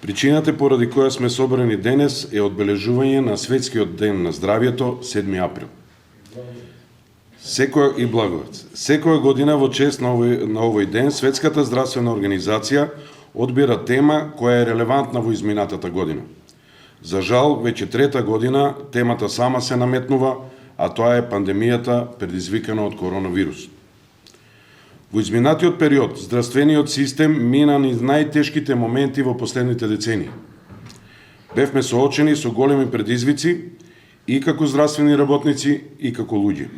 Причината поради која сме собрани денес е одбележување на Светскиот ден на здравието 7 април. Секоја година во чест на овој ден Светската здравствена организација одбира тема која е релевантна во изминатата година. За жал, веќе трета година темата сама се наметнува, а тоа е пандемијата предизвикана од коронавирус. Во изминатиот период, здравствениот систем мина низ најтешките моменти во последните децении. Бевме соочени со големи предизвици и како здравствени работници и како луѓе.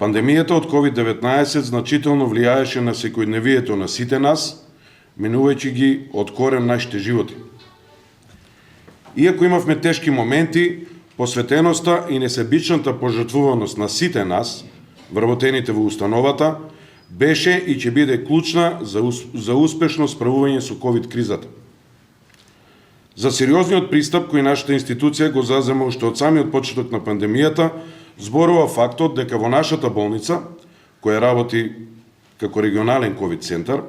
Пандемијата од COVID-19 значително влијаеше на секојдневието на сите нас, минувајќи ги од корен нашите животи. Иако имавме тешки моменти, посветеноста и несебичната пожртвуваност на сите нас, вработените во установата, беше и ќе биде клучна за успешно справување со ковид кризата. За сериозниот пристап кој нашата институција го зазема уште од самиот почеток на пандемијата, зборува фактот дека во нашата болница, која работи како регионален ковид центар,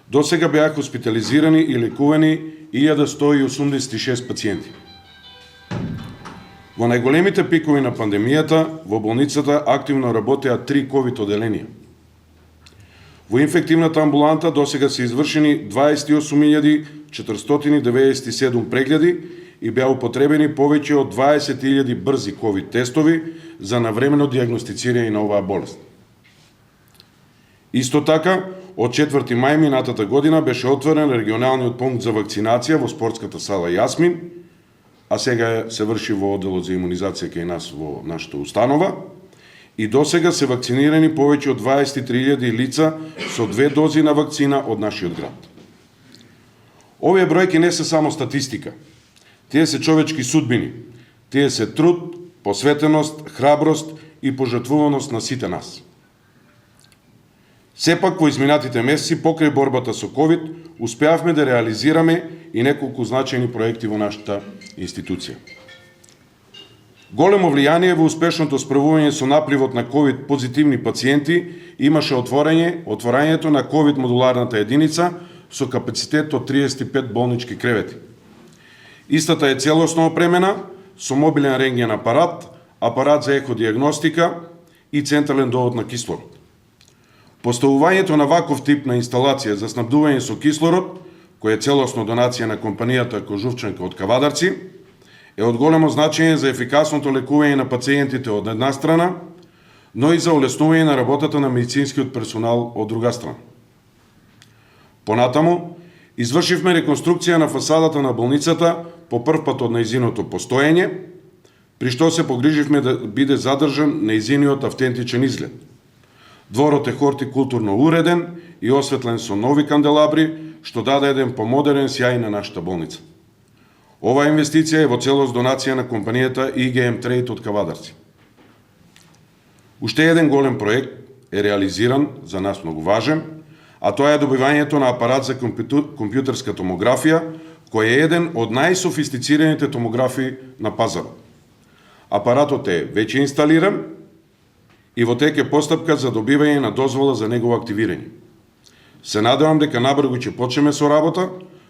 досега беа хоспитализирани и лекувани 1186 пациенти. Во најголемите пикови на пандемијата, во болницата активно работеа 3 ковид оделенија. Во инфективната амбуланта досега се извршени 28.497 прегледи и беа употребени повеќе од 20.000 брзи ковид тестови за навремено дијагностицирање на оваа болест. Исто така, од 4 мај минатата година беше отворен регионалниот пункт за вакцинација во спортската сала Јасмин, а сега се врши во одделот за имунизација кај нас во нашата установа, и досега се вакцинирани повеќе од 23.000 лица со 2 дози на вакцина од нашиот град. Овие бројки не се само статистика. Тие се човечки судбини. Тие се труд, посветеност, храброст и пожртвуваност на сите нас. Сепак во изминатите месеци покрај борбата со ковид успеавме да реализираме и неколку значајни проекти во нашата институција. Големо влијание во успешното справување со напливот на ковид позитивни пациенти имаше отворањето на ковид модуларната единица со капацитет од 35 болнички кревети. Истата е целосно опремена со мобилен рентген апарат, апарат за еходиагностика и централен довод на кислород. Поставувањето на ваков тип на инсталација за снабдување со кислород, која е целосно донација на компанијата Кожувчанка од Кавадарци, е од големо значење за ефикасното лекување на пациентите од една страна, но и за улеснување на работата на медицинскиот персонал од друга страна. Понатаму, извршивме реконструкција на фасадата на болницата по прв пат од нејзиното постоење, при што се погриживме да биде задржан нејзиниот автентичен изглед. Дворот е хортикултурно уреден и осветлен со нови канделабри, што даде еден помодерен сјај на нашата болница. Оваа инвестиција е во целост донација на компанијата IGM Trade од Кавадарци. Уште еден голем проект е реализиран, за нас многу важен, а тоа е добивањето на апарат за компјутерска томографија, кој е еден од најсофистицираните томографии на пазарот. Апаратот е веќе инсталиран и во тек е постапка за добивање на дозвола за негово активирање. Се надевам дека набрзо ќе почнеме со работа,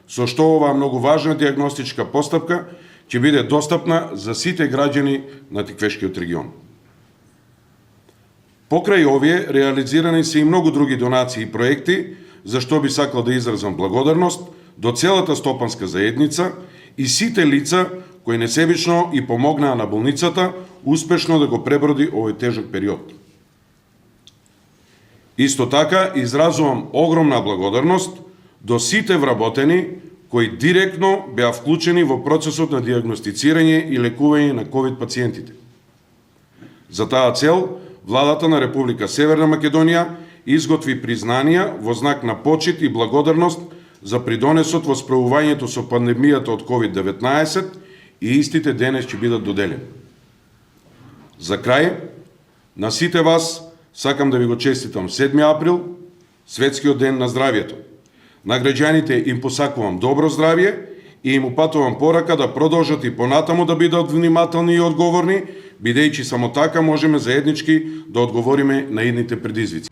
со што оваа многу важна дијагностичка постапка ќе биде достапна за сите граѓани на Тиквешкиот регион. Покрај овие, реализирани се и многу други донации и проекти, за што би сакал да изразам благодарност до целата стопанска заедница и сите лица кои несебично и помогнаа на болницата успешно да го преброди овој тежок период. Исто така, изразувам огромна благодарност до сите вработени кои директно беа вклучени во процесот на дијагностицирање и лекување на ковид пациентите. За таа цел, Владата на Република Северна Македонија изготви признанија во знак на почит и благодарност за придонесот во справувањето со пандемијата од COVID-19 и истите денес ќе бидат доделени. За крај, на сите вас сакам да ви го честитам 7 април, Светскиот ден на здравието. На граѓаните им посакувам добро здравје и им упатувам порака да продолжат и понатаму да бидат внимателни и одговорни, бидејќи само така можеме заеднички да одговориме на идните предизвици.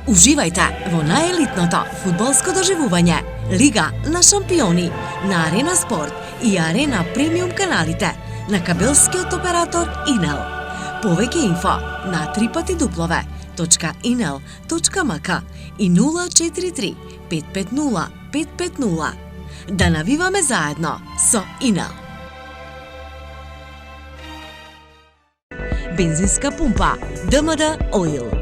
Уживајте во наелитното фудбалско доживување Лига на шампиони на Арена Спорт и Арена Премиум каналите на кабелскиот оператор Инел. Повеќе инфо на www.inel.mk и 043 550 550. Да навиваме заедно со Инел. Бензинска пумпа ДМД Оил.